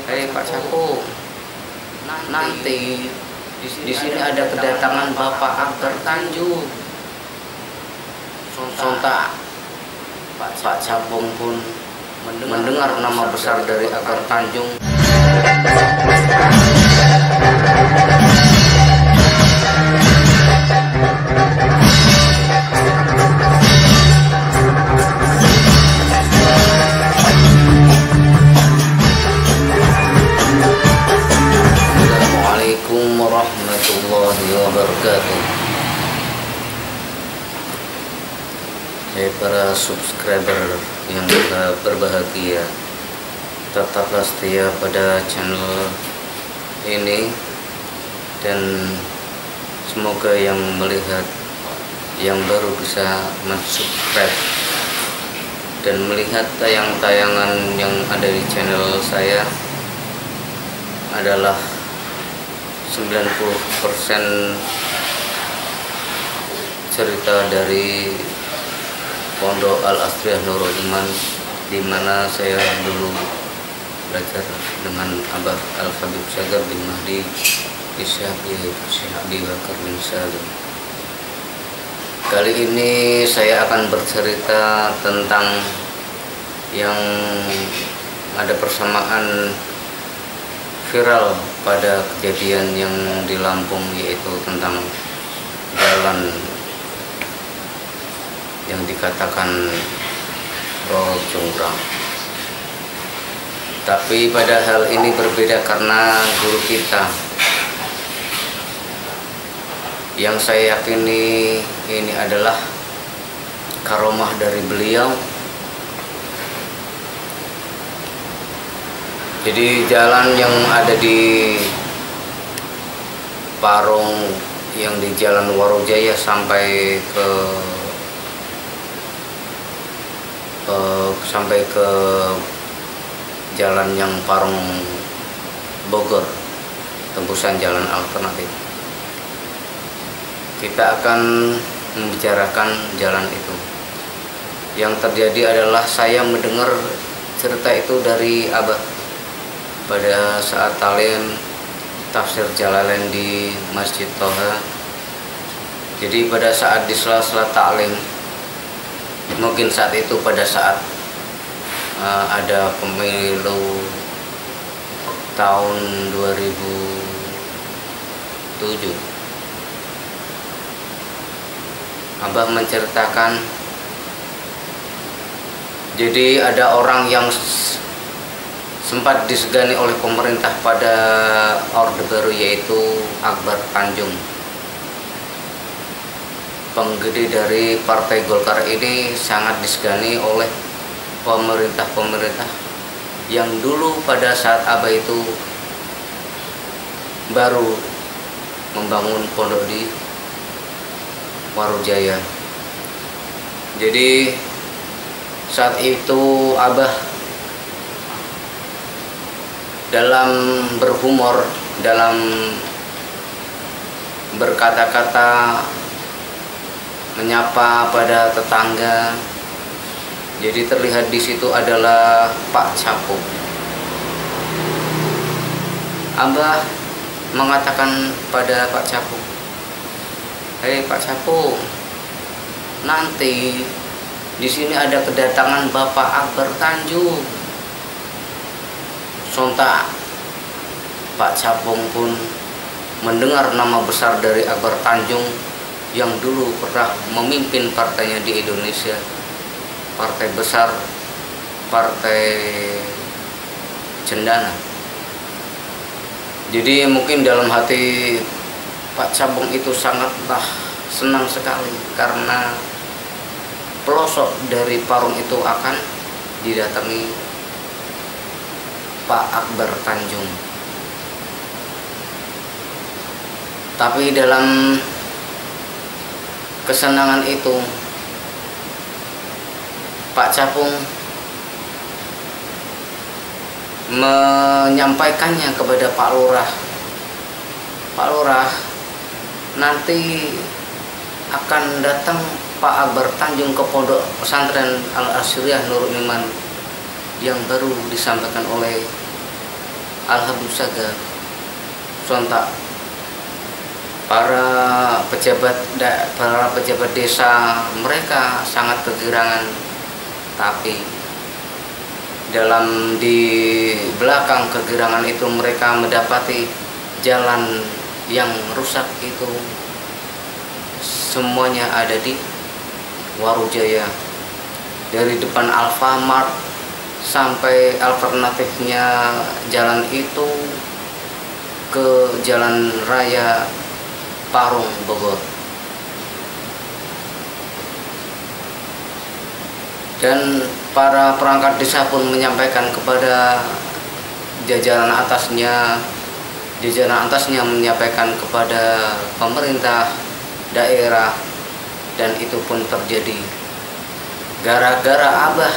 Hei Pak Capu, nanti di sini ada kedatangan Bapak Akbar Tanjung. Sontak Pak Capung pun mendengar nama besar dari Akbar Tanjung. Assalamualaikum warahmatullahi wabarakatuh. Hai para subscriber yang berbahagia, tetaplah setia pada channel ini dan semoga yang melihat yang baru bisa mensubscribe dan melihat tayangan-tayangan yang ada di channel saya adalah 90% cerita dari Pondok Al-Asriyah Nurul Iman, di mana saya dulu belajar dengan Abah Al-Habib Sagar bin Mahdi Syekh Abi Bakar bin Salim. Kali ini saya akan bercerita tentang yang ada persamaan viral pada kejadian yang di Lampung, yaitu tentang jalan yang dikatakan Roro Jonggrang. Tapi pada hal ini berbeda karena guru kita yang saya yakini ini adalah karomah dari beliau. Jadi jalan yang ada di Parung, yang di Jalan Warujaya sampai ke jalan yang Parung Bogor, tembusan jalan alternatif. Kita akan membicarakan jalan itu. Yang terjadi adalah saya mendengar cerita itu dari Abah pada saat talim tafsir Jalalain di Masjid Toha. Jadi pada saat di sela-sela taklim, mungkin saat itu pada saat ada pemilu tahun 2007, Abah menceritakan, jadi ada orang yang sempat disegani oleh pemerintah pada Orde Baru, yaitu Akbar Tanjung. Penggede dari Partai Golkar ini sangat disegani oleh pemerintah-pemerintah yang dulu pada saat Abah itu baru membangun pondok di Warujaya. Jadi saat itu Abah dalam berhumor, dalam berkata-kata menyapa pada tetangga. Jadi terlihat di situ adalah Pak Capu. Abah mengatakan pada Pak Capu, "Hei Pak Capu, nanti di sini ada kedatangan Bapak Akbar Tanjung." Sontak Pak Capung pun mendengar nama besar dari Akbar Tanjung yang dulu pernah memimpin partainya di Indonesia, partai besar, partai cendana. Jadi mungkin dalam hati Pak Capung itu sangatlah senang sekali karena pelosok dari Parung itu akan didatangi Pak Akbar Tanjung. Tapi dalam kesenangan itu Pak Capung menyampaikannya kepada Pak Lurah. Pak Lurah, nanti akan datang Pak Akbar Tanjung ke Pondok Pesantren Al-Asriyah Nurul Iman yang baru disampaikan oleh Al-Habib Sagaf sontak para pejabat desa mereka sangat kegirangan, tapi di belakang kegirangan itu mereka mendapati jalan yang rusak itu semuanya ada di Warujaya, dari depan Alfamart sampai alternatifnya jalan itu ke Jalan Raya Parung Bogor. Dan para perangkat desa pun menyampaikan kepada jajaran atasnya menyampaikan kepada pemerintah daerah, dan itu pun terjadi gara-gara Abah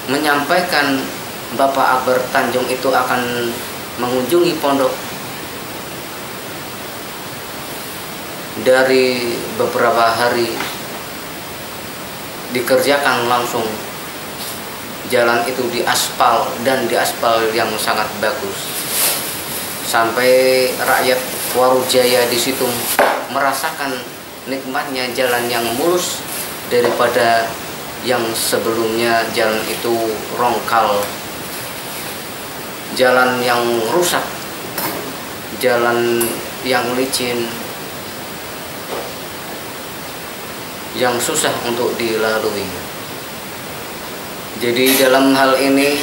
menyampaikan Bapak Akbar Tanjung itu akan mengunjungi pondok. Dari beberapa hari dikerjakan langsung jalan itu diaspal, dan diaspal yang sangat bagus, sampai rakyat Warujaya di situ merasakan nikmatnya jalan yang mulus daripada yang sebelumnya jalan itu rongkal, jalan yang rusak, jalan yang licin, yang susah untuk dilalui. Jadi dalam hal ini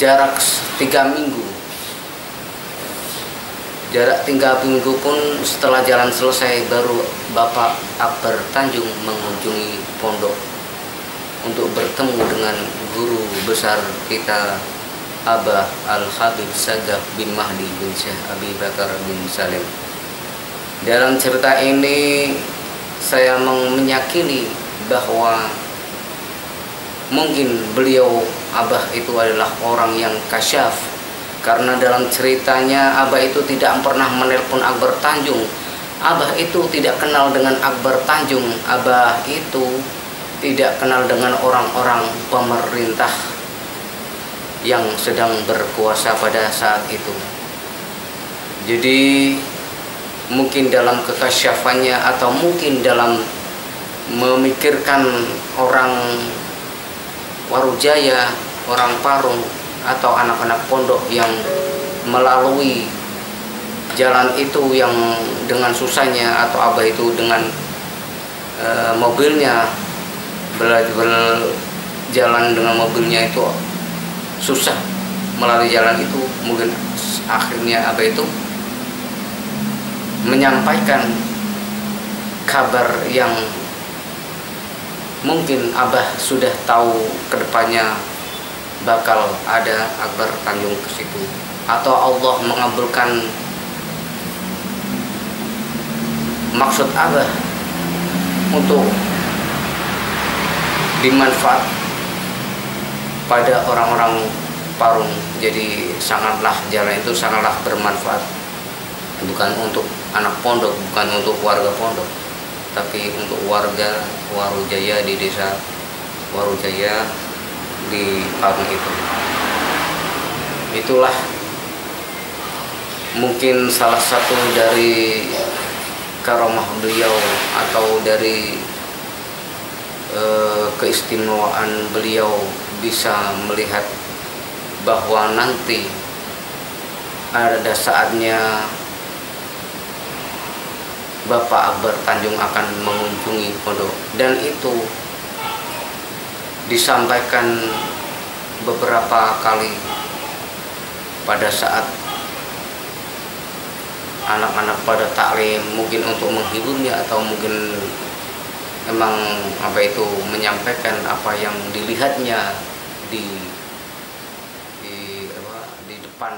jarak 3 minggu pun setelah jalan selesai, baru Bapak Akbar Tanjung mengunjungi pondok untuk bertemu dengan guru besar kita, Abah Al-Habib Sagaf bin Mahdi bin Syekh Abi Bakar bin Salim. Dalam cerita ini saya meyakini bahwa mungkin beliau Abah itu adalah orang yang kasyaf, karena dalam ceritanya Abah itu tidak pernah menelpon Akbar Tanjung. Abah itu tidak kenal dengan Akbar Tanjung. Abah itu tidak kenal dengan orang-orang pemerintah yang sedang berkuasa pada saat itu. Jadi mungkin dalam kekasyafannya, atau mungkin dalam memikirkan orang Warujaya, orang Parung, atau anak-anak pondok yang melalui jalan itu yang dengan susahnya, atau Abah itu dengan mobilnya berjalan dengan mobilnya itu susah melalui jalan itu, mungkin akhirnya Abah itu menyampaikan kabar yang mungkin Abah sudah tahu kedepannya bakal ada Akbar Tanjung ke situ, atau Allah mengabulkan maksud Abah untuk dimanfaat pada orang-orang Parung. Jadi jalan itu sangatlah bermanfaat, bukan untuk anak pondok, bukan untuk warga pondok, tapi untuk warga Warujaya di desa Warujaya di Parung itu. Itulah mungkin salah satu dari karomah beliau, atau dari keistimewaan beliau, bisa melihat bahwa nanti ada saatnya Bapak Akbar Tanjung akan mengunjungi pondok, dan itu disampaikan beberapa kali pada saat anak-anak pada taklim, mungkin untuk menghiburnya, atau mungkin memang menyampaikan apa yang dilihatnya di depan